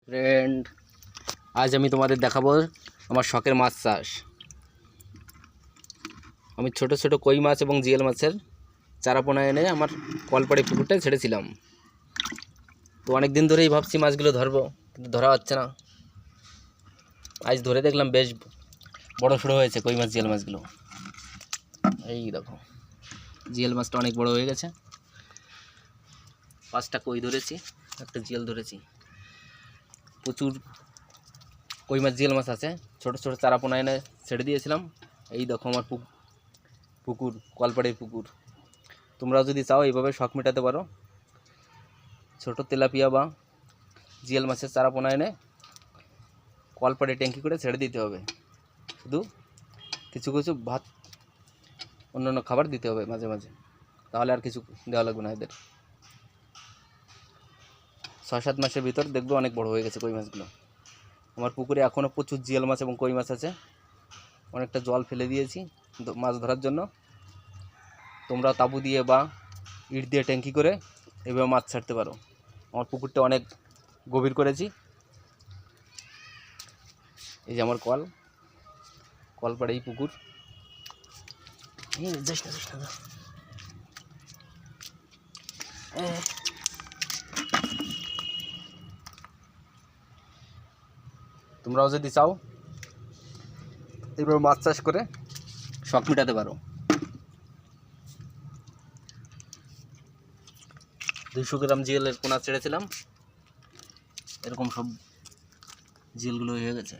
Friend, আজ আমি তোমাদের দেখাবো আমার শখের মাছ চাষ। আমি ছোট ছোট কই মাছ এবং জিয়েল মাছের চারাপোনা এনে আমার কলপাড়ি পুকুরটায় ছেড়েছিলাম। তো অনেক দিন ধরেই ভাবছি মাছগুলো ধরবো, কিন্তু ধরা হচ্ছে না। আজ ধরে দেখলাম বেশ বড় সড়ো হয়েছে কই মাছ জিয়েল মাছগুলো। এই দেখো, জিয়েল মাছটা অনেক বড় হয়ে গেছে। 5টা কই ধরেছি, একটা জিয়েল ধরেছি। প্রচুর কই মাছ জিয়েল মাছ আছে। ছোট ছোট চারাপোনা এনে ছেড়ে দিয়েছিলাম। এই দেখো আমার পুকুর, কলপাড়ির পুকুর। তোমরাও যদি চাও এইভাবে শখ মেটাতে পারো। ছোট তেলাপিয়া বা জিয়েল মাছের চারাপোনা এনে কলপাড়ে ট্যাঙ্কি করে ছেড়ে দিতে হবে। শুধু কিছু কিছু ভাত, অন্যান্য খাবার দিতে হবে মাঝে মাঝে, তাহলে আর কিছু দেওয়া লাগবে না এদের। 6-7 মাসের ভিতর দেখবে অনেক বড় হয়ে গেছে কই মাছগুলো। আমার পুকুরে এখনও প্রচুর জিয়েল মাছ এবং কই মাছ আছে। অনেকটা জল ফেলে দিয়েছি মাছ ধরার জন্য। তোমরা তাঁবু দিয়ে বা ইট দিয়ে ট্যাঙ্কি করে এভাবে মাছ ছাড়তে পারো। আমার পুকুরটা অনেক গভীর করেছি। এই যে আমার কলপাড়ে এই পুকুর। তোমরাও যদি চাও এইভাবে মাছ চাষ করে শখ মেটাতে পারো। 200 গ্রাম জিয়েলের পোনা ছেড়েছিলাম, এরকম সব জিয়েলগুলো হয়ে গেছে।